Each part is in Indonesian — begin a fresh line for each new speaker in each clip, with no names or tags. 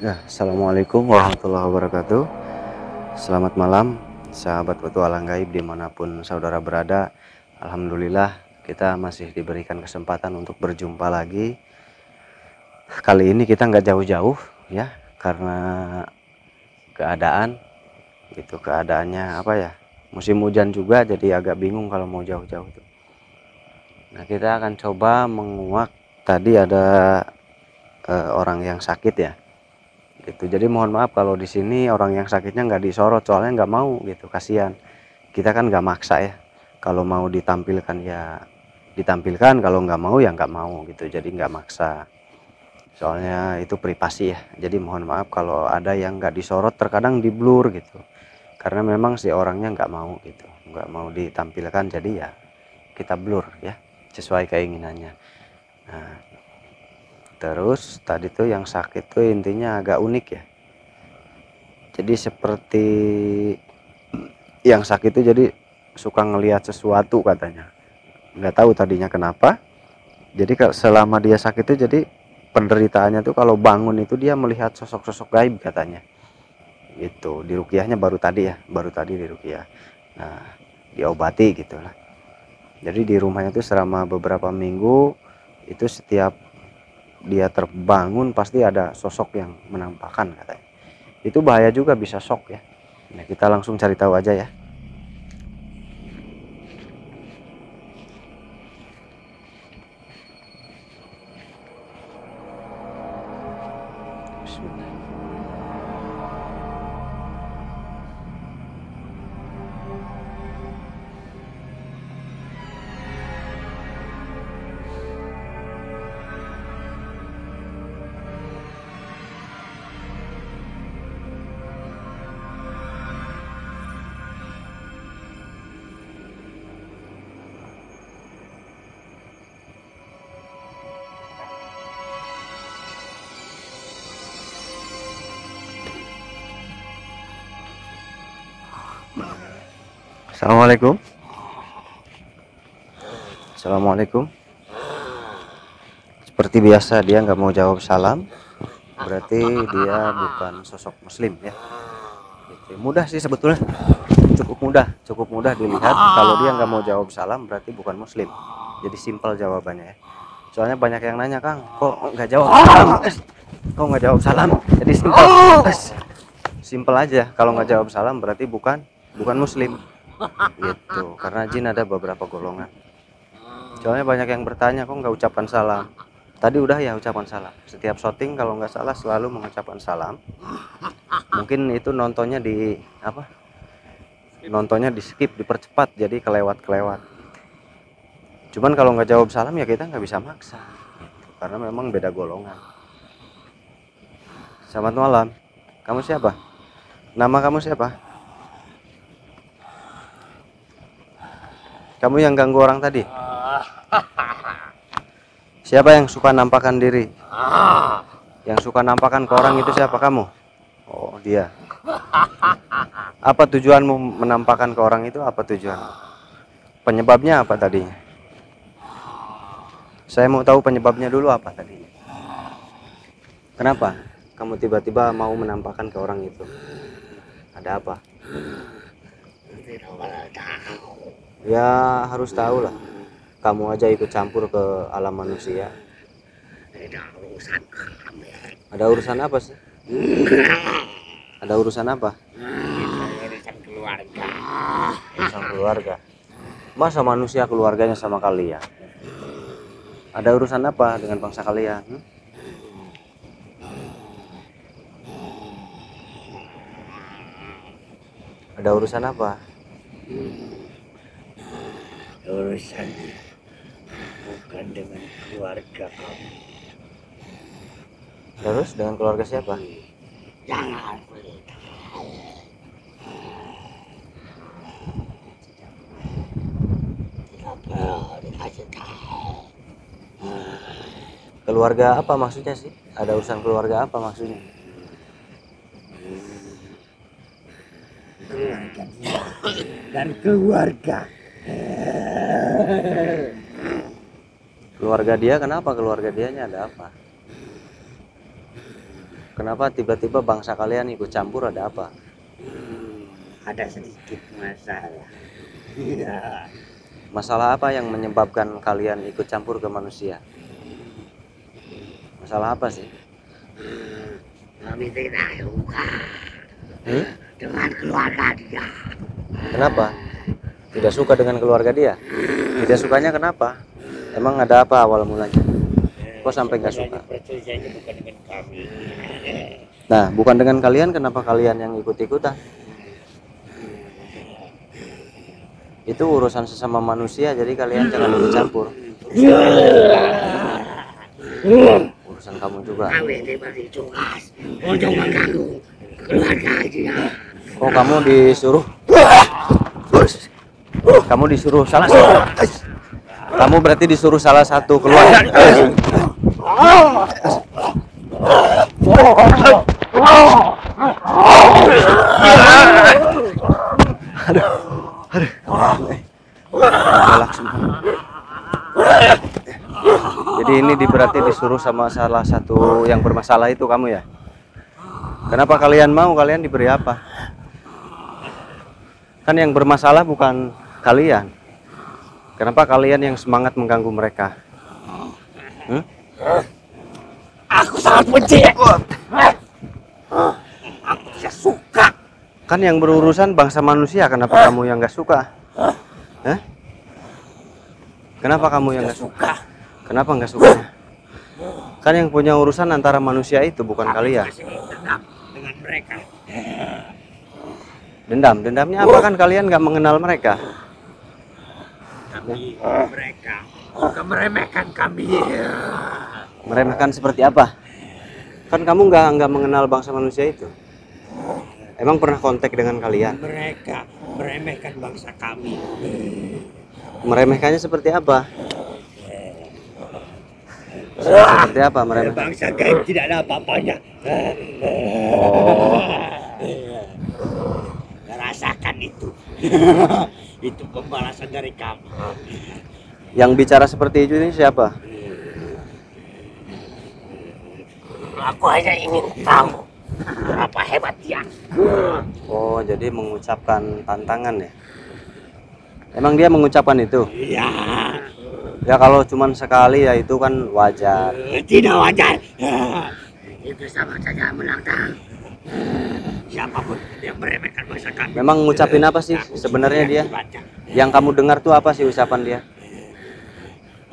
Ya, assalamualaikum warahmatullahi wabarakatuh. Selamat malam, sahabat petualang gaib dimanapun saudara berada. Alhamdulillah, kita masih diberikan kesempatan untuk berjumpa lagi. Kali ini kita nggak jauh-jauh, ya, karena keadaan gitu. Keadaannya apa ya? Musim hujan juga, jadi agak bingung kalau mau jauh-jauh tuh. Nah, kita akan coba menguak. Tadi ada orang yang sakit ya. Gitu. Jadi mohon maaf kalau di sini orang yang sakitnya nggak disorot, soalnya nggak mau gitu, kasihan. Kita kan nggak maksa ya. Kalau mau ditampilkan ya ditampilkan, kalau nggak mau ya nggak mau gitu. Jadi nggak maksa. Soalnya itu privasi ya. Jadi mohon maaf kalau ada yang nggak disorot, terkadang di blur gitu. Karena memang si orangnya nggak mau gitu, nggak mau ditampilkan. Jadi ya kita blur ya, sesuai keinginannya. Nah, terus tadi tuh yang sakit tuh intinya agak unik ya. Jadi seperti yang sakit itu jadi suka ngelihat sesuatu katanya, nggak tahu tadinya kenapa. Jadi selama dia sakit itu jadi penderitaannya tuh kalau bangun itu dia melihat sosok-sosok gaib katanya. Itu di rukiahnya baru tadi ya, baru tadi di rukiah. Nah, diobati gitu lah. Jadi di rumahnya tuh selama beberapa minggu itu setiap dia terbangun pasti ada sosok yang menampakkan katanya. Itu bahaya juga, bisa shock ya. Nah, kita langsung cari tahu aja ya. Bismillah. Assalamualaikum. Assalamualaikum. Seperti biasa dia nggak mau jawab salam, berarti dia bukan sosok muslim ya. Gitu. Mudah sih sebetulnya, cukup mudah dilihat. Kalau dia nggak mau jawab salam berarti bukan muslim. Jadi simpel jawabannya ya. Soalnya banyak yang nanya, Kang, kok nggak jawab salam? Kok nggak jawab salam? Jadi simpel, simpel aja. Kalau nggak jawab salam berarti bukan muslim. Gitu. Karena jin ada beberapa golongan. Soalnya banyak yang bertanya, kok nggak ucapkan salam? Tadi udah ya ucapan salam. Setiap syuting kalau nggak salah selalu mengucapkan salam. Mungkin itu nontonnya di apa? Nontonnya di skip, dipercepat, jadi kelewat. Cuman kalau nggak jawab salam ya kita nggak bisa maksa. Gitu. Karena memang beda golongan. Selamat malam. Kamu siapa? Nama kamu siapa? Kamu yang ganggu orang tadi? Siapa yang suka nampakkan diri? Yang suka nampakkan ke orang itu siapa, kamu? Oh, dia. Apa tujuanmu menampakkan ke orang itu? Apa tujuanmu? Penyebabnya apa tadinya? Saya mau tahu penyebabnya dulu apa tadinya. Kenapa kamu tiba-tiba mau menampakkan ke orang itu? Ada apa? Ya harus tahu lah. Kamu aja ikut campur ke alam manusia. Ada urusan apa sih? Ada urusan apa?
Urusan keluarga.
Urusan keluarga. Masa manusia keluarganya sama kalian? Ada urusan apa dengan bangsa kalian? Ada urusan apa?
Urusannya bukan dengan keluarga kamu.
Terus dengan keluarga siapa?
Jangan tidak perlu dikasih tahu.
Keluarga apa maksudnya sih? Ada urusan keluarga apa maksudnya?
Keluarga dia dan keluarga.
Keluarga dia kenapa? Keluarga dianya ada apa? Kenapa tiba-tiba bangsa kalian ikut campur, ada apa?
Ada sedikit masalah. Iya.
Masalah apa yang menyebabkan kalian ikut campur ke manusia? Masalah apa sih?
Kami tidak suka
Hmm?
dengan keluarga dia.
Kenapa? Tidak suka dengan keluarga dia? Tidak sukanya kenapa? Emang ada apa awal mulanya? Kok sampai nggak suka?
Perselisihannya bukan dengan kami.
Nah, bukan dengan kalian, kenapa kalian yang ikut-ikutan? Itu urusan sesama manusia, jadi kalian jangan ikut campur. Urusan kamu juga.
Kami diberi tugas untuk mengganggu keluarga dia.
Oh, kamu disuruh? Kamu disuruh salah satu? Kamu berarti disuruh salah satu keluarga? Galak semua. Jadi ini berarti disuruh sama salah satu yang bermasalah itu kamu ya? Kenapa kalian mau? Kalian diberi apa? Kan yang bermasalah bukan kalian. Kenapa kalian yang semangat mengganggu mereka?
Aku sangat benci. Aku tidak suka.
Kan yang berurusan bangsa manusia, kenapa kamu yang nggak suka? Hah? Kenapa kamu yang nggak suka? Kenapa nggak suka? Kan yang punya urusan antara manusia itu, bukan kalian.
Masih dendam dengan mereka.
Dendam, dendamnya apa? Kan kalian nggak mengenal mereka.
Tapi mereka juga meremehkan kami.
Meremehkan seperti apa? Kan kamu nggak mengenal bangsa manusia itu. Emang pernah kontak dengan kalian?
Mereka meremehkan bangsa kami.
Meremehkannya seperti apa? Seperti apa meremehkan?
Bangsa gaib tidak ada apa-apanya.
Oh,
Rasakan itu. Itu pembalasan dari kami.
yang bicara seperti itu ini siapa?
Aku hanya ingin tahu berapa hebat dia.
Oh, jadi mengucapkan tantangan ya? Emang dia mengucapkan itu?
Iya.
Ya kalau cuman sekali ya itu kan wajar.
Tidak wajar. Itu sama saja menantang siapapun yang meremehkan bangsa kami.
Memang ngucapin apa sih sebenarnya dia? Yang kamu dengar tuh apa sih ucapan dia?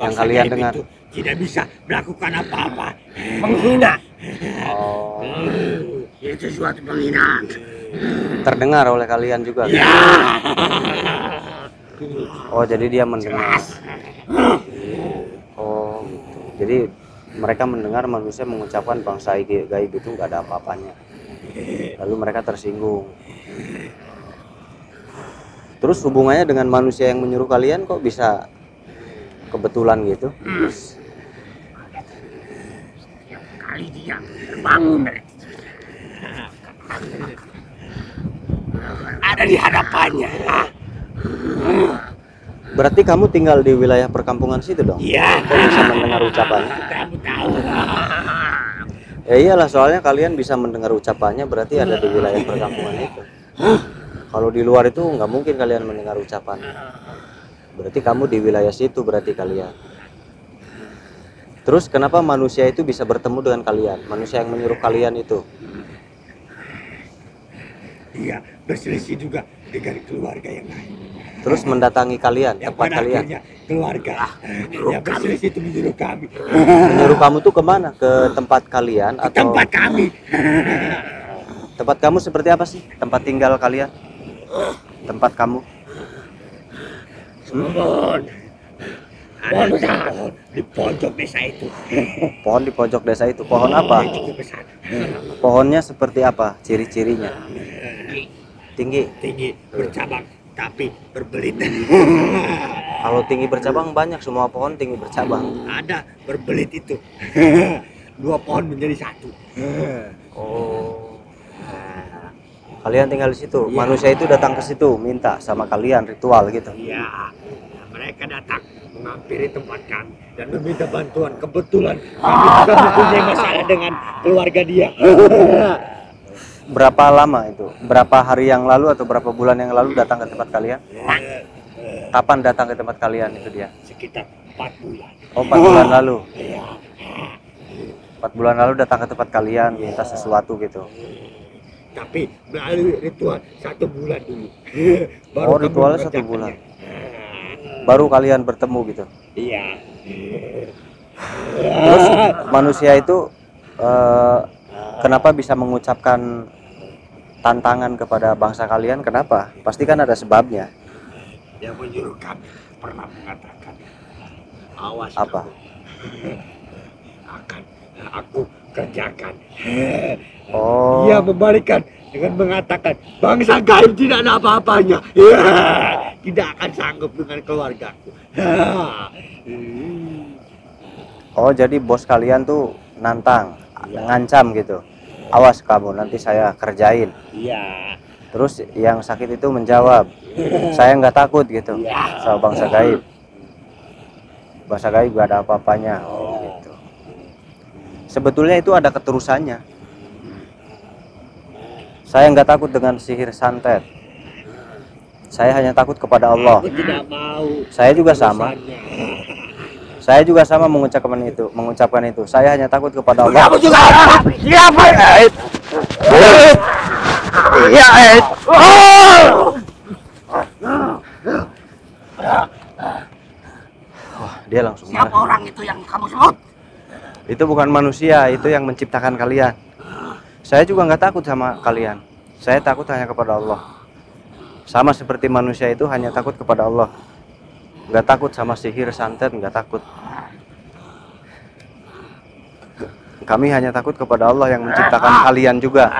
Yang
Bangsa
kalian
gaib
dengar?
itu tidak bisa melakukan apa-apa. Menghina.
Oh,
Itu suatu penghinaan.
terdengar oleh kalian juga?
Ya.
Oh, jadi dia mendengar. Oh, jadi mereka mendengar manusia mengucapkan bangsa gaib itu nggak ada apa-apanya. Lalu mereka tersinggung. Terus hubungannya dengan manusia yang menyuruh kalian kok bisa kebetulan gitu?
Kali dia terbangun dari ada di hadapannya.
Berarti kamu tinggal di wilayah perkampungan situ dong?
Iya.
Kok bisa mendengar ucapan?
Kamu tahu.
Ya iyalah, soalnya kalian bisa mendengar ucapannya berarti ada di wilayah perkampungan itu. Kalau di luar itu nggak mungkin kalian mendengar ucapan. Berarti kamu di wilayah situ berarti kalian. Terus kenapa manusia itu bisa bertemu dengan kalian? Manusia yang menyuruh kalian itu?
Dia berselisih juga dengan keluarga yang lain.
Terus mendatangi kalian,
Yang
tempat
pada
kalian.
akhirnya keluarga yang berselisih itu menyuruh kami.
Menyuruh kamu tuh kemana? Ke tempat kalian
Ke
atau
tempat kami.
tempat kamu seperti apa sih? Tempat tinggal kalian? Tempat kamu?
Pohon. Ada pohon di pojok desa itu.
Pohon di pojok desa itu. Pohon apa?
Cukup besar.
Pohonnya seperti apa? Ciri-cirinya? Tinggi.
Tinggi, bercabang, tapi berbelit.
Kalau tinggi bercabang banyak, semua pohon tinggi bercabang.
Ada berbelit itu. Dua pohon menjadi satu.
Oh. Kalian tinggal di situ.
Iya.
Manusia itu datang ke situ minta sama kalian ritual gitu.
Iya, mereka datang menghampiri tempat kami dan meminta bantuan. Kebetulan kami juga mempunyai masalah dengan keluarga dia.
Berapa lama itu? Berapa hari yang lalu atau berapa bulan yang lalu datang ke tempat kalian? Kapan datang ke tempat kalian itu dia?
Sekitar 4 bulan.
Oh, 4 bulan lalu.
Iya.
4 bulan lalu datang ke tempat kalian minta sesuatu gitu.
Tapi melalui ritual 1 bulan dulu.
Oh,
kami
ritualnya 1
mengerjakannya.
bulan. Baru kalian bertemu gitu.
Iya.
Terus manusia itu kenapa bisa mengucapkan tantangan kepada bangsa kalian? Kenapa? Pasti kan ada sebabnya.
Yang menyuruh kami pernah mengatakan, awas
Apa?
kamu. Akan aku kerjakan.
Oh.
Dia membalikan dengan mengatakan bangsa gaib tidak ada apa-apanya. Tidak akan sanggup dengan keluargaku.
Oh, jadi bos kalian tuh nantang, ngancam gitu. Awas kamu, nanti saya kerjain.
Iya.
Terus yang sakit itu menjawab, saya nggak takut gitu, sama bangsa gaib. Bangsa gaib gak ada apa-apanya. Gitu. Sebetulnya itu ada keterusannya. Saya nggak takut dengan sihir santet. Saya hanya takut kepada Allah.
Aku tidak mau.
Saya juga sama. Saya juga sama mengucapkan itu. Saya hanya takut kepada Allah.
Kamu juga siapa?
Iya, Wah, dia langsung
Siapa
marah.
orang itu yang kamu sebut?
Itu bukan manusia, itu yang menciptakan kalian. Saya juga nggak takut sama kalian. Saya takut hanya kepada Allah. Sama seperti manusia itu hanya takut kepada Allah. Nggak takut sama sihir santet, nggak takut. Kami hanya takut kepada Allah yang menciptakan kalian juga,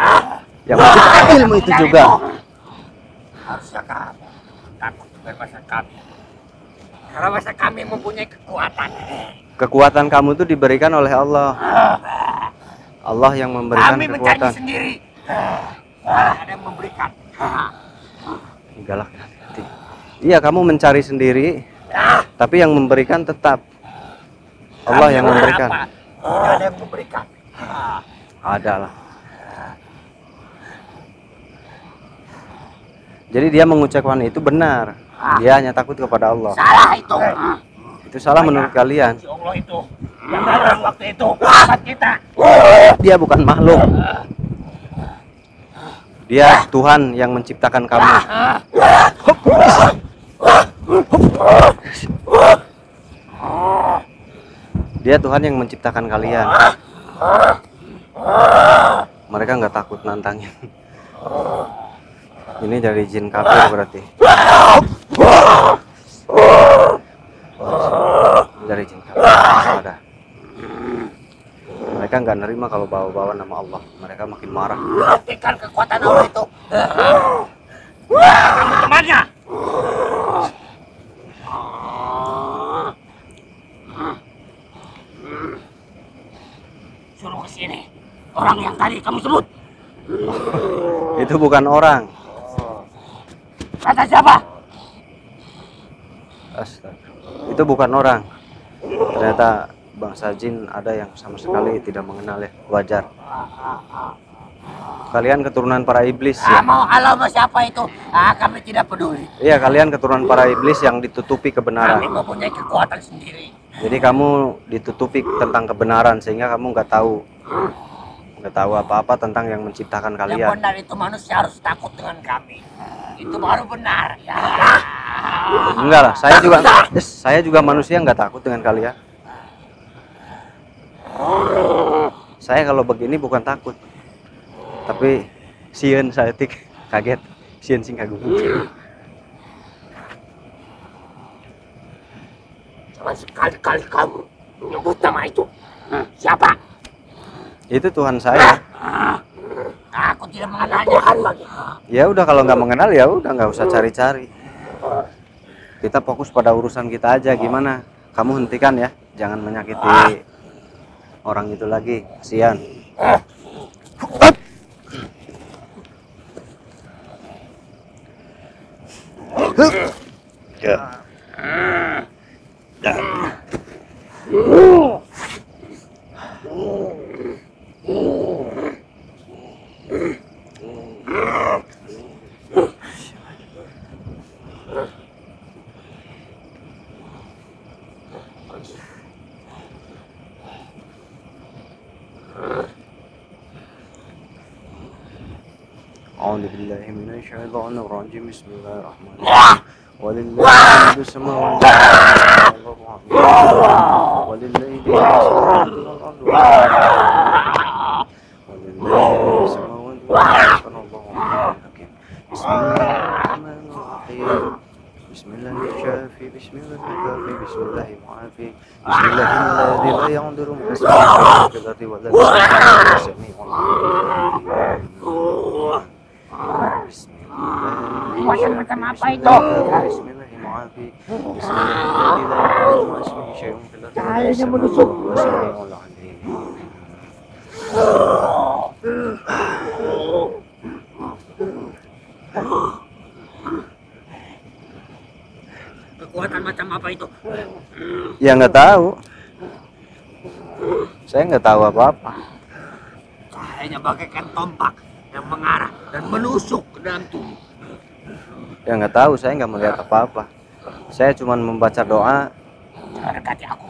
yang menciptakan ilmu itu juga.
Harusnya kamu takut dengan bahasa kami. Karena bahasa kami mempunyai kekuatan.
Kekuatan kamu itu diberikan oleh Allah. Allah yang memberikan
Kami mencari
kekuatan.
sendiri. Ada yang memberikan.
Galak hati. Iya, kamu mencari sendiri, tapi yang memberikan tetap Allah yang memberikan.
Tidak ada yang memberikan.
Ada lah. Jadi dia mengucapkan itu benar. Dia hanya takut kepada Allah.
Salah itu.
Itu salah menurut kalian.
Si Allah itu yang datang waktu itu tempat kita.
Dia bukan makhluk. Dia Tuhan yang menciptakan kamu. Dia Tuhan yang menciptakan kalian. Mereka nggak takut nantangin. Ini dari jin kafir berarti. Dari jin kafir. Ada. Mereka nggak nerima kalau bawa-bawa nama Allah. Mereka makin marah.
Hentikan kekuatan Allah itu. Kamu temannya. Suruh ke sini. Orang yang tadi kamu sebut.
Itu bukan orang.
Kata siapa?
Astaga. Itu bukan orang. Ternyata bangsa jin ada yang sama sekali tidak mengenal ya. Wajar. Kalian keturunan para iblis ya.
Mau halau sama siapa itu? Kami tidak peduli.
Iya, kalian keturunan para iblis yang ditutupi
Kami
kebenaran.
mempunyai kekuatan sendiri.
Jadi kamu ditutupi tentang kebenaran sehingga kamu nggak tahu apa-apa tentang yang menciptakan
Yang
kalian.
benar itu manusia harus takut dengan kami. Itu baru benar.
Enggak lah, saya juga manusia nggak takut dengan kalian. Saya kalau begini bukan takut, tapi sieun saya kaget, sieun sing kagung.
Jangan sekali-kali kamu menyebut nama itu. Siapa?
Itu Tuhan saya.
Aku tidak mengenalnya kan bagi.
Ya udah, kalau nggak mengenal ya udah, nggak usah cari-cari. Kita fokus pada urusan kita aja. Gimana? Kamu hentikan ya, jangan menyakiti orang itu lagi. Kasihan. Ya. أعوذ بالله من الشيطان الرجيم بسم الله الرحمن الرحيم ولله ما في السماوات ولله ما في السماوات والأرض ولله ما في السماوات والأرض الله الحكيم بسم الله الرحمن الرحيم بسم الله الشافي بسم الله الكافي بسم الله المعافي بسم الله الذي لا يضر مع اسمه في الأرض ولا في السماء السميع العليم بسم الله
Macam apa itu?
بسم الله المعافي بسم الله الذي لا يضر مع اسمه شيء في الأرض ولا في السماء وهو السميع العليم
Kekuatan macam apa itu?
Ya nggak tahu. Saya nggak tahu apa-apa.
Kayaknya bagaikan tombak yang mengarah dan menusuk ke dalam tubuh.
Ya nggak tahu, saya nggak melihat apa-apa. Saya cuma membaca doa.
Jangan dekati aku.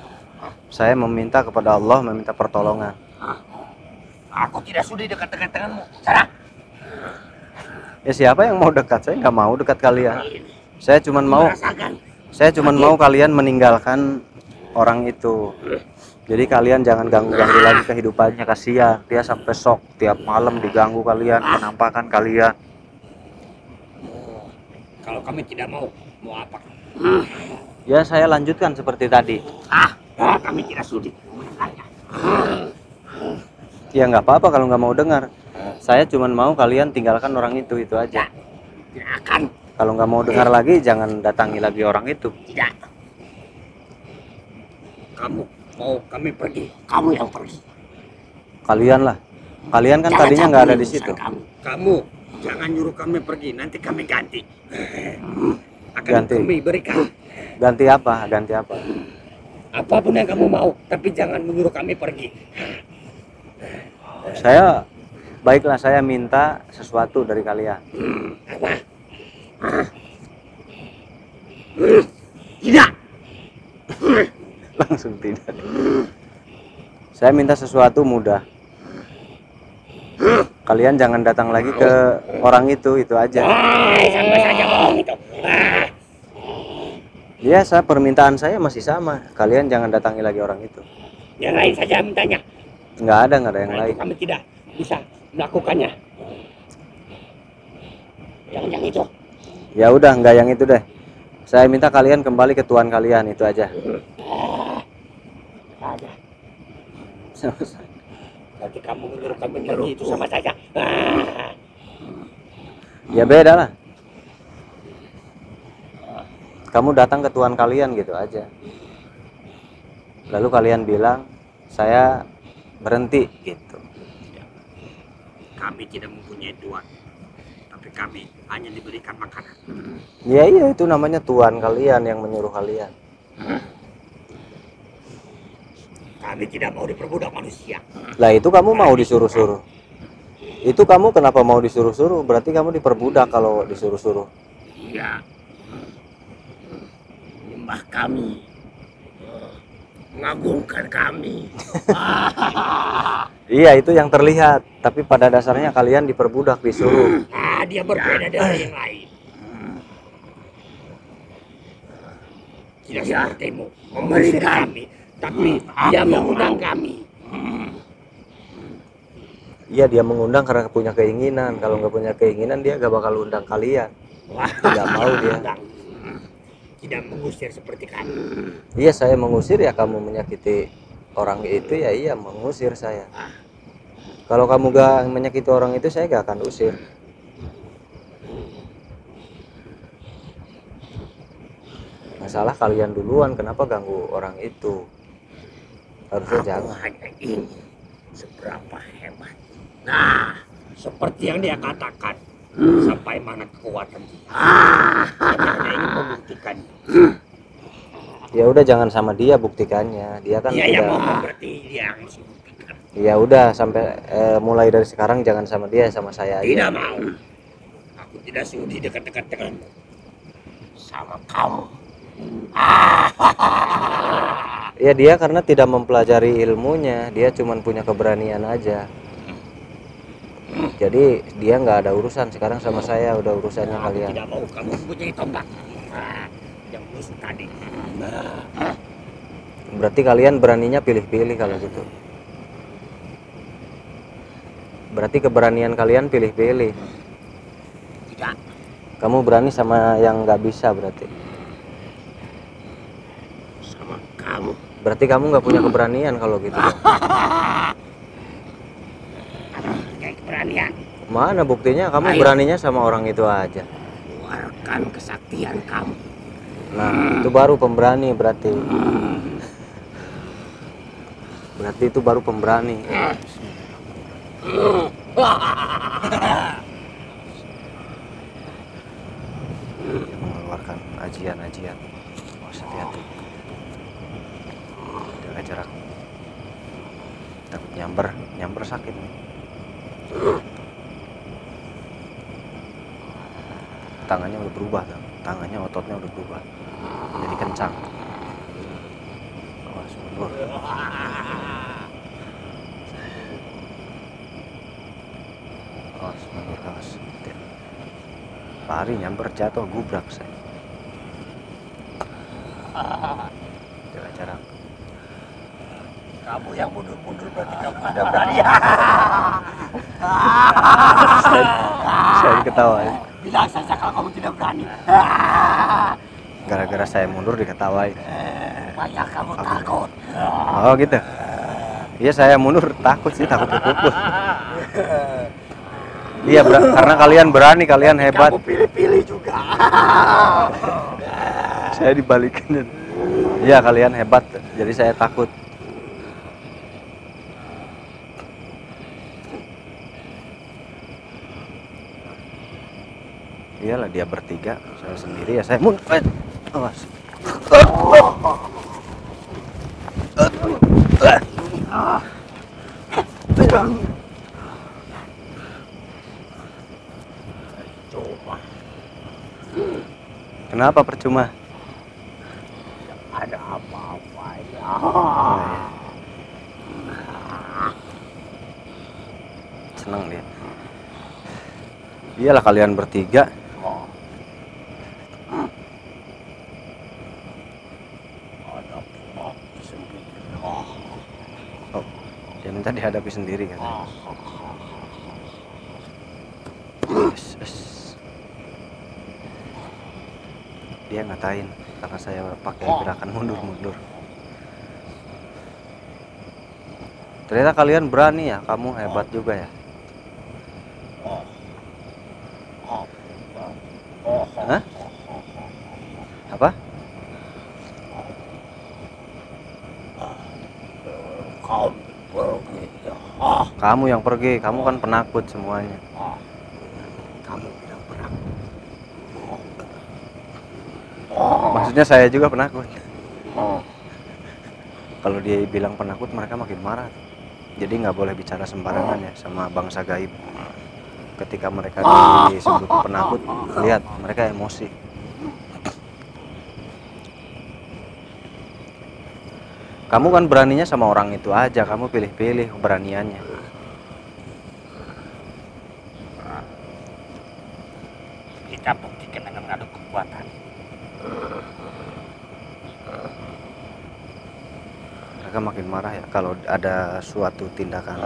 Saya meminta kepada Allah, meminta pertolongan.
Aku tidak sudi dekat-dekat denganmu. Sana.
Ya siapa yang mau dekat? Saya nggak mau dekat kalian. Saya cuma mau,
Merasakan.
saya cuma mau kalian meninggalkan orang itu. Jadi kalian jangan ganggu-ganggu lagi kehidupannya, kasihan. Dia sampai shock tiap malam diganggu kalian, penampakan kalian.
Kalau kami tidak mau apa?
Ya saya lanjutkan seperti tadi.
Kami tidak sudi mendengarnya.
Ya nggak apa-apa kalau nggak mau dengar. Saya cuma mau kalian tinggalkan orang itu aja.
Tidak akan.
Kalau nggak mau dengar lagi, jangan datangi lagi orang itu.
Tidak. Kamu mau kami pergi? Kamu yang pergi.
Kalian lah. Kalian kan
Jangan
tadinya nggak ada
campuri
di situ.
urusan Kamu jangan nyuruh kami pergi. Nanti kami ganti. Akan
Ganti.
kami berikan.
Ganti apa? Ganti apa?
Apapun yang kamu mau, tapi jangan menyuruh kami pergi.
Saya baiklah, saya minta sesuatu dari kalian.
Apa? Tidak.
Langsung tidak. Saya minta sesuatu mudah. Kalian jangan datang lagi ke orang itu aja.
Sama saja bohong itu.
Ya, permintaan saya masih sama. Kalian jangan datangi lagi orang itu.
Yang lain saja mintanya.
Nggak ada yang
Nah,
lain.
itu kami tidak bisa melakukannya. Jangan yang itu.
Ya udah, nggak yang itu deh. Saya minta kalian kembali ke Tuhan kalian, itu aja.
Ada. Nanti kamu menyuruh kami pergi itu sama saja.
Ya beda lah. Kamu datang ke Tuhan kalian gitu aja. Lalu kalian bilang, saya berhenti gitu.
Kami tidak mempunyai Tuhan, tapi kami hanya diberikan makanan.
Ya iya, itu namanya Tuhan kalian yang menyuruh kalian.
Kami tidak mau diperbudak manusia.
Lah itu kamu mau disuruh-suruh. Itu kamu kenapa mau disuruh-suruh? Berarti kamu diperbudak kalau disuruh-suruh.
Iya. Nyembah kami. Mengagungkan kami.
Iya, itu yang terlihat. Tapi pada dasarnya kalian diperbudak, disuruh.
Dia berbeda dari yang lain. Tidak sepertimu memberi kami, tapi dia mengundang kami.
Iya, dia mengundang karena punya keinginan. Kalau nggak punya keinginan, dia gak bakal undang kalian. Tidak mau dia.
Tidak mengusir seperti kami.
Iya, saya mengusir, ya kamu menyakiti orang itu, ya iya mengusir saya. Kalau kamu gak menyakiti orang itu, saya gak akan usir. Masalah kalian duluan, kenapa ganggu orang itu? Harusnya jangan.
Hanya ingin seberapa hebat. Nah, seperti yang dia katakan, sampai mana kekuatan dia. Hanya ingin membuktikan.
Ya udah, jangan sama dia buktikannya. Dia kan
Dia yang
tidak.
ngomong berarti dia yang harus membuktikan.
Ya udah, sampai mulai dari sekarang jangan sama dia, sama saya aja.
Tidak mau. Aku tidak sudi dekat-dekat denganmu. Sama kamu.
Ya dia karena tidak mempelajari ilmunya, dia cuma punya keberanian aja. Jadi dia nggak ada urusan sekarang sama saya, udah urusannya
Aku
kalian.
tidak mau kamu mempunyai tombak. Yang busuk tadi.
Berarti kalian beraninya pilih-pilih kalau gitu. Berarti keberanian kalian pilih-pilih.
Tidak.
Kamu berani sama yang nggak bisa berarti.
Sama kamu.
Berarti kamu nggak punya keberanian kalau gitu dong.
Kayak keberanian.
Mana buktinya kamu
Ayo.
beraninya sama orang itu aja.
Keluarkan kesaktian kamu.
Nah, itu baru pemberani berarti. Berarti itu baru pemberani. Dia mengeluarkan ajian-ajian. Harus hati-hati. Jaga jarak. Takut nyamber sakit nih. Tangannya udah berubah, tangannya ototnya udah berubah, jadi kencang. Awas mundur. Awas mundur, awas. Lari nyamber jatuh gubrak saya. Jaga jarak.
Kamu yang mundur-mundur berarti kamu ada berani.
Saya diketawain.
Bilang saja kalau kamu tidak berani.
Gara-gara saya mundur diketawain.
Banyak kamu takut.
Oh gitu. Iya saya mundur takut sih, takut kepukul. Iya karena kalian berani, kalian hebat.
Kamu pilih-pilih juga.
Saya dibalikin. Iya kalian hebat, jadi saya takut. Iyalah dia bertiga, saya sendiri ya saya mundur. Awas.
Coba.
Kenapa percuma?
Ada apa-apa ya.
Oh, iya. Senang dia. Iyalah kalian bertiga.
Ada apa sendiri.
Oh, dia minta dihadapi sendiri kan. Dia ngatain karena saya pakai gerakan mundur-mundur. Ternyata kalian berani ya, kamu hebat juga ya. Hah? Apa? Kamu yang pergi, kamu kan penakut semuanya.
Kamu bilang penakut.
Maksudnya saya juga penakut. Kalau dia bilang penakut mereka makin marah. Jadi nggak boleh bicara sembarangan ya sama bangsa gaib. Ketika mereka disebut penakut, lihat mereka emosi. Kamu kan beraninya sama orang itu aja, kamu pilih-pilih keberaniannya.
Kita buktikan dengan mengadu kekuatan.
Mereka makin marah ya kalau ada suatu tindakan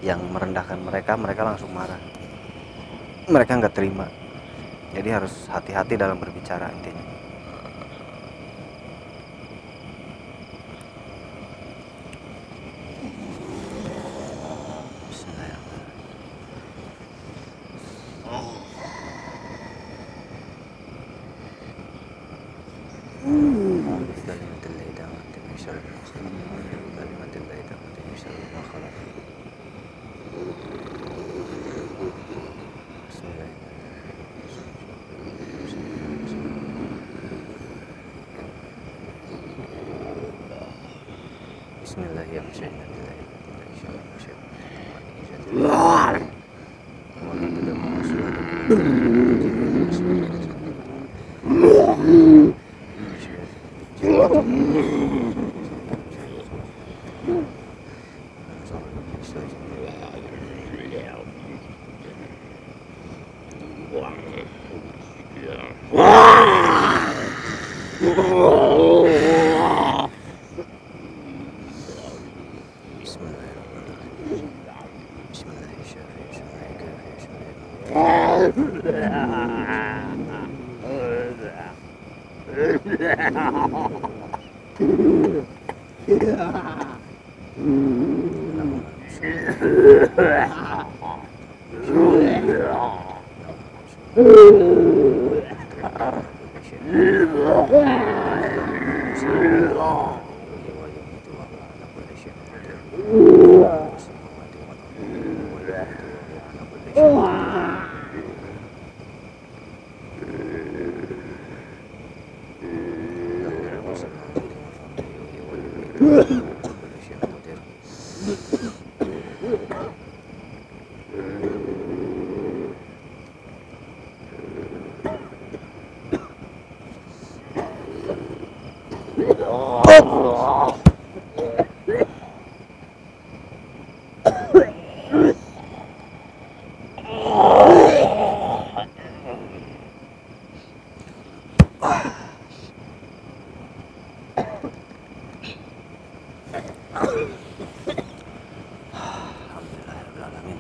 yang merendahkan mereka, mereka langsung marah. Mereka nggak terima. Jadi harus hati-hati dalam berbicara intinya. Bismillahirrahmanirrahim. Alhamdulillahirrahmanirrahim.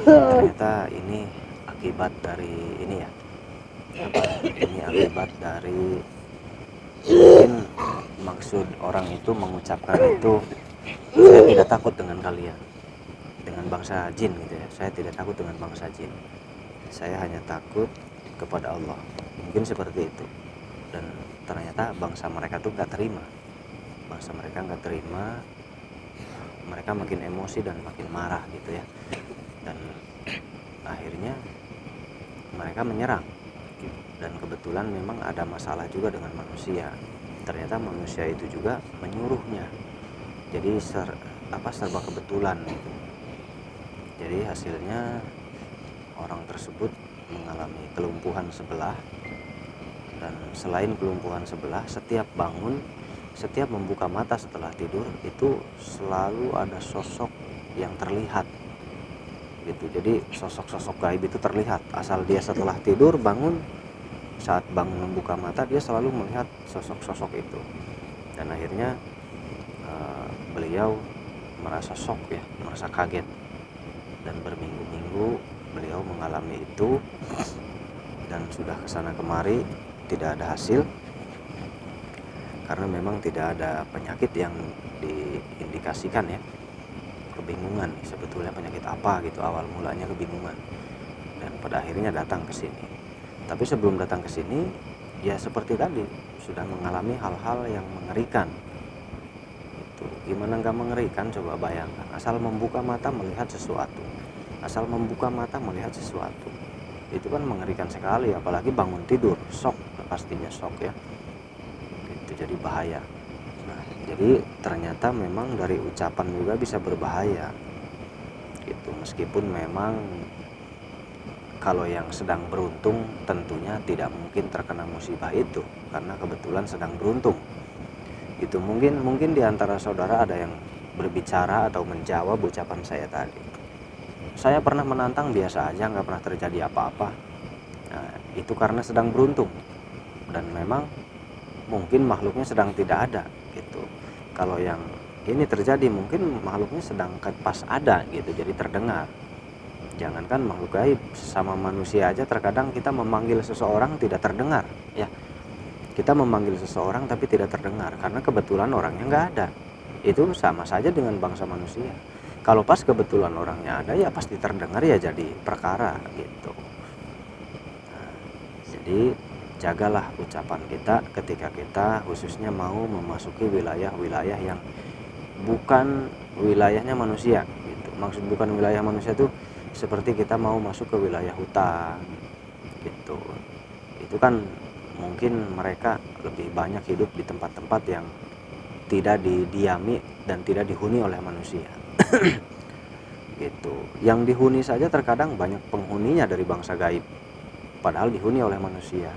Ternyata ini akibat dari ini ya. Ini akibat dari mungkin maksud orang itu mengucapkan itu, saya tidak takut dengan kalian, dengan bangsa jin gitu ya. Saya tidak takut dengan bangsa jin. Saya hanya takut kepada Allah. Mungkin seperti itu. Dan ternyata bangsa mereka tuh nggak terima. Bangsa mereka nggak terima. Mereka makin emosi dan makin marah gitu ya. Dan akhirnya mereka menyerang. Dan kebetulan memang ada masalah juga dengan manusia. Ternyata manusia itu juga menyuruhnya. Jadi serba kebetulan gitu. Jadi hasilnya orang tersebut mengalami kelumpuhan sebelah. Dan selain kelumpuhan sebelah, setiap bangun, setiap membuka mata setelah tidur itu selalu ada sosok yang terlihat gitu. Jadi sosok-sosok gaib itu terlihat asal dia setelah tidur bangun, saat bangun membuka mata dia selalu melihat sosok-sosok itu. Dan akhirnya beliau merasa shock ya, merasa kaget, dan berminggu-minggu beliau mengalami itu dan sudah kesana kemari tidak ada hasil karena memang tidak ada penyakit yang diindikasikan ya. Kebingungan sebetulnya penyakit apa gitu, awal mulanya kebingungan, dan pada akhirnya datang ke sini. Tapi sebelum datang ke sini ya seperti tadi sudah mengalami hal-hal yang mengerikan. Itu gimana nggak mengerikan, coba bayangkan. Asal membuka mata melihat sesuatu, asal membuka mata melihat sesuatu, itu kan mengerikan sekali. Apalagi bangun tidur, shock, pastinya shock ya. Itu jadi bahaya. Nah, jadi ternyata memang dari ucapan juga bisa berbahaya gitu. Meskipun memang kalau yang sedang beruntung tentunya tidak mungkin terkena musibah itu karena kebetulan sedang beruntung. Itu mungkin di antara saudara ada yang berbicara atau menjawab ucapan saya tadi. Saya pernah menantang biasa aja, nggak pernah terjadi apa-apa. Nah, itu karena sedang beruntung. Dan memang mungkin makhluknya sedang tidak ada gitu. Kalau yang ini terjadi mungkin makhluknya sedang pas ada gitu, jadi terdengar. Jangankan makhluk gaib, sama manusia aja terkadang kita memanggil seseorang tidak terdengar ya. Kita memanggil seseorang tapi tidak terdengar karena kebetulan orangnya nggak ada. Itu sama saja dengan bangsa manusia. Kalau pas kebetulan orangnya ada ya pasti terdengar, ya jadi perkara gitu. Nah, jadi jagalah ucapan kita ketika kita khususnya mau memasuki wilayah-wilayah yang bukan wilayahnya manusia gitu. Maksud bukan wilayah manusia itu seperti kita mau masuk ke wilayah hutan gitu. Itu kan mungkin mereka lebih banyak hidup di tempat-tempat yang tidak didiami dan tidak dihuni oleh manusia. Gitu. Yang dihuni saja terkadang banyak penghuninya dari bangsa gaib, padahal dihuni oleh manusia.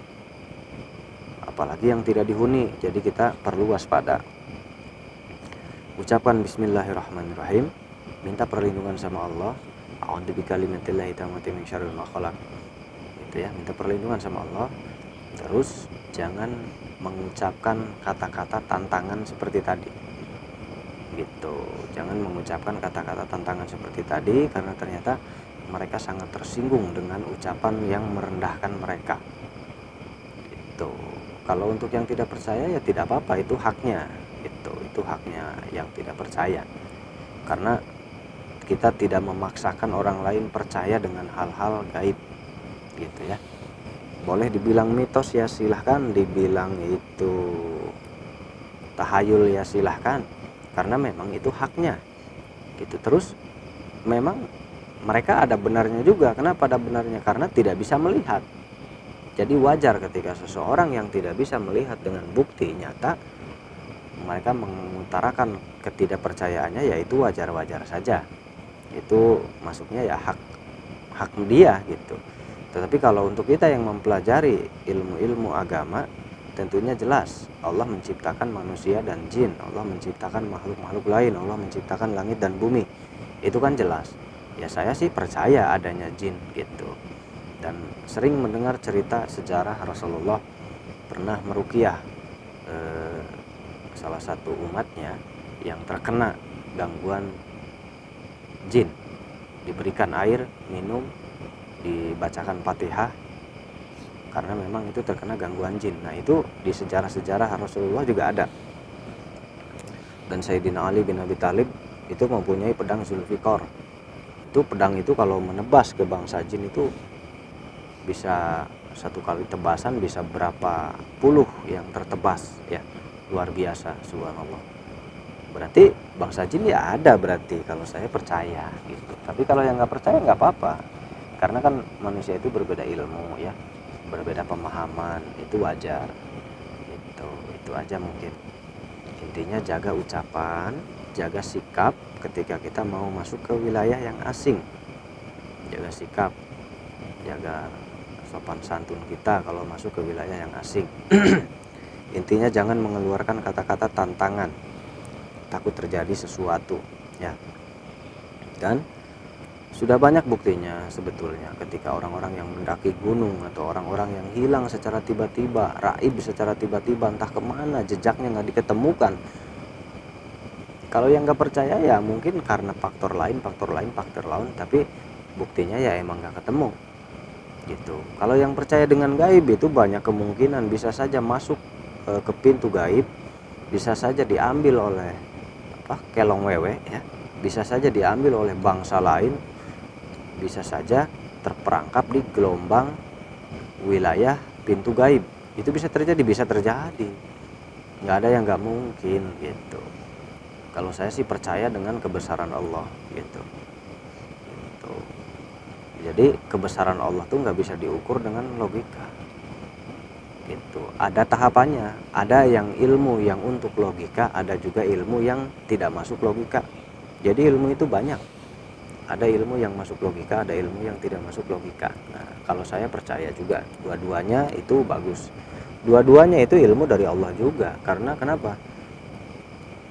Apalagi yang tidak dihuni, jadi kita perlu waspada. Ucapan bismillahirrahmanirrahim, minta perlindungan sama Allah. A'udzu bikalimatillahi tammati min syarril ma khalaq. Itu ya, minta perlindungan sama Allah Terus jangan mengucapkan kata-kata tantangan seperti tadi. Gitu. Jangan mengucapkan kata-kata tantangan seperti tadi karena ternyata mereka sangat tersinggung dengan ucapan yang merendahkan mereka. Gitu. Kalau untuk yang tidak percaya ya tidak apa-apa, itu haknya. Itu haknya yang tidak percaya. Karena kita tidak memaksakan orang lain percaya dengan hal-hal gaib. Gitu ya. Boleh dibilang mitos ya silahkan, dibilang itu tahayul ya silahkan, karena memang itu haknya gitu. Terus memang mereka ada benarnya juga. Kenapa ada benarnya? Karena tidak bisa melihat. Jadi wajar ketika seseorang yang tidak bisa melihat dengan bukti nyata mereka mengutarakan ketidakpercayaannya, yaitu wajar-wajar saja. Itu masuknya ya hak dia gitu. Tetapi kalau untuk kita yang mempelajari ilmu-ilmu agama, tentunya jelas Allah menciptakan manusia dan jin, Allah menciptakan makhluk-makhluk lain, Allah menciptakan langit dan bumi. Itu kan jelas. Ya saya sih percaya adanya jin gitu. Dan sering mendengar cerita sejarah Rasulullah pernah meruqyah salah satu umatnya yang terkena gangguan jin. Diberikan air minum, dibacakan Fatihah karena memang itu terkena gangguan jin. Nah itu di sejarah-sejarah Rasulullah juga ada. Dan Sayyidina Ali bin Abi Thalib itu mempunyai pedang Zulfikar. Itu pedang itu kalau menebas ke bangsa jin itu bisa satu kali tebasan bisa berapa puluh yang tertebas ya, luar biasa, subhanallah. Berarti bangsa jin ya ada berarti kalau saya percaya gitu. Tapi kalau yang nggak percaya nggak apa-apa, karena kan manusia itu berbeda ilmu ya, berbeda pemahaman, itu wajar gitu. Itu aja mungkin. Intinya jaga ucapan, jaga sikap ketika kita mau masuk ke wilayah yang asing. Jaga sikap, jaga sopan santun kita kalau masuk ke wilayah yang asing. Intinya jangan mengeluarkan kata-kata tantangan, takut terjadi sesuatu ya. Dan sudah banyak buktinya sebetulnya ketika orang-orang yang mendaki gunung atau orang-orang yang hilang secara tiba-tiba, raib secara tiba-tiba, entah kemana jejaknya nggak diketemukan. Kalau yang nggak percaya ya mungkin karena faktor lain, tapi buktinya ya emang nggak ketemu gitu. Kalau yang percaya dengan gaib itu banyak kemungkinan bisa saja masuk ke pintu gaib, bisa saja diambil oleh kelong wewe ya, bisa saja diambil oleh bangsa lain, bisa saja terperangkap di gelombang wilayah pintu gaib. Itu bisa terjadi, nggak ada yang nggak mungkin gitu. Kalau saya sih percaya dengan kebesaran Allah gitu. Jadi kebesaran Allah tuh nggak bisa diukur dengan logika gitu. Ada tahapannya, ada yang ilmu yang untuk logika, ada juga ilmu yang tidak masuk logika. Jadi ilmu itu banyak, ada ilmu yang masuk logika, ada ilmu yang tidak masuk logika. Nah kalau saya percaya juga dua-duanya itu bagus, dua-duanya itu ilmu dari Allah juga. Karena kenapa?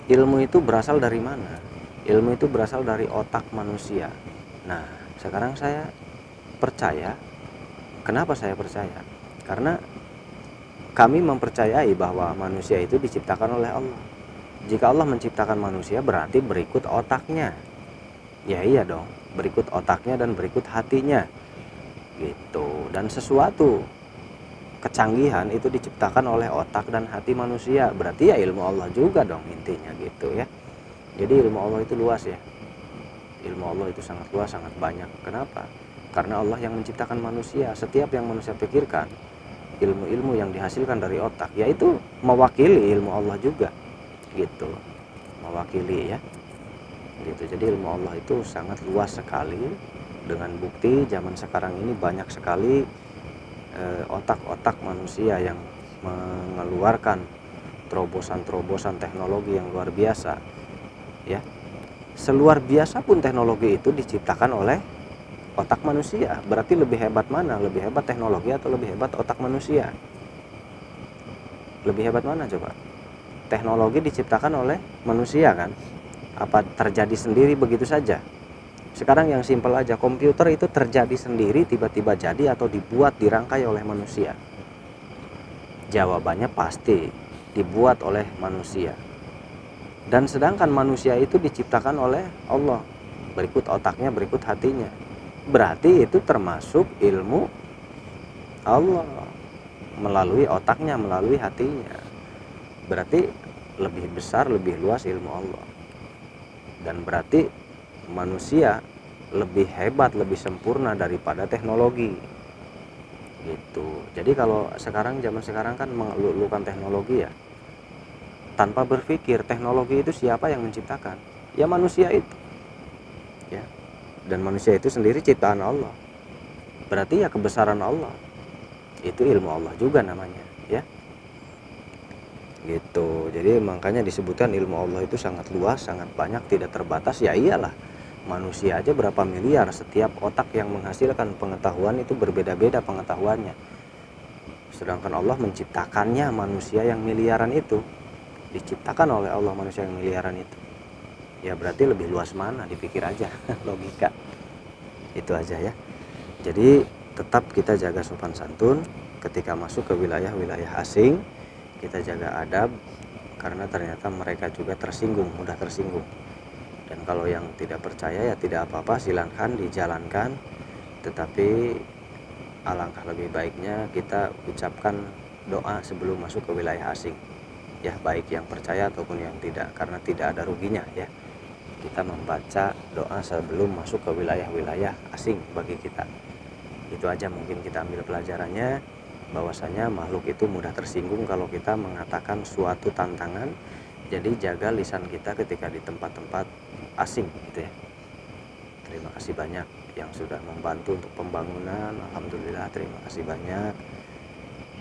Ilmu itu berasal dari mana? Ilmu itu berasal dari otak manusia. Nah sekarang saya percaya. Kenapa saya percaya? Karena kami mempercayai bahwa manusia itu diciptakan oleh Allah. Jika Allah menciptakan manusia berarti berikut otaknya. Ya iya dong, berikut otaknya dan berikut hatinya gitu. Dan sesuatu kecanggihan itu diciptakan oleh otak dan hati manusia, berarti ya ilmu Allah juga dong intinya gitu ya. Jadi ilmu Allah itu luas ya. Ilmu Allah itu sangat luas, sangat banyak. Kenapa? Karena Allah yang menciptakan manusia. Setiap yang manusia pikirkan, ilmu-ilmu yang dihasilkan dari otak, yaitu mewakili ilmu Allah juga gitu, mewakili ya gitu. Jadi ilmu Allah itu sangat luas sekali. Dengan bukti zaman sekarang ini banyak sekali otak-otak manusia yang mengeluarkan terobosan-terobosan teknologi yang luar biasa ya. Seluar biasa pun teknologi itu diciptakan oleh otak manusia. Berarti lebih hebat mana? Lebih hebat teknologi atau lebih hebat otak manusia? Lebih hebat mana coba? Teknologi diciptakan oleh manusia kan? Apa terjadi sendiri begitu saja? Sekarang yang simpel aja, komputer itu terjadi sendiri, tiba-tiba jadi atau dibuat, dirangkai oleh manusia? Jawabannya pasti dibuat oleh manusia. Dan sedangkan manusia itu diciptakan oleh Allah. Berikut otaknya, berikut hatinya. Berarti itu termasuk ilmu Allah melalui otaknya, melalui hatinya. Berarti lebih besar, lebih luas ilmu Allah. Dan berarti manusia lebih hebat, lebih sempurna daripada teknologi. Gitu. Jadi kalau sekarang, zaman sekarang kan mengeluhkan teknologi ya, tanpa berpikir teknologi itu siapa yang menciptakan? Ya manusia itu. Ya. Dan manusia itu sendiri ciptaan Allah. Berarti ya kebesaran Allah. Itu ilmu Allah juga namanya, ya. Gitu. Jadi makanya disebutkan ilmu Allah itu sangat luas, sangat banyak, tidak terbatas. Ya iyalah. Manusia aja berapa miliar, setiap otak yang menghasilkan pengetahuan itu berbeda-beda pengetahuannya. Sedangkan Allah menciptakannya manusia yang miliaran itu. Diciptakan oleh Allah manusia yang miliaran itu. Ya berarti lebih luas mana, dipikir aja. Logika. Itu aja ya. Jadi tetap kita jaga sopan santun ketika masuk ke wilayah-wilayah asing. Kita jaga adab, karena ternyata mereka juga tersinggung, mudah tersinggung. Dan kalau yang tidak percaya ya tidak apa-apa, silahkan dijalankan. Tetapi alangkah lebih baiknya kita ucapkan doa sebelum masuk ke wilayah asing. Ya baik yang percaya ataupun yang tidak, karena tidak ada ruginya ya. Kita membaca doa sebelum masuk ke wilayah-wilayah asing bagi kita. Itu aja mungkin kita ambil pelajarannya, bahwasanya makhluk itu mudah tersinggung kalau kita mengatakan suatu tantangan. Jadi jaga lisan kita ketika di tempat-tempat asing gitu ya. Terima kasih banyak yang sudah membantu untuk pembangunan. Alhamdulillah, terima kasih banyak.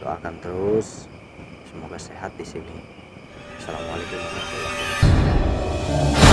Doakan terus, semoga sehat di sini. Assalamualaikum warahmatullahi wabarakatuh.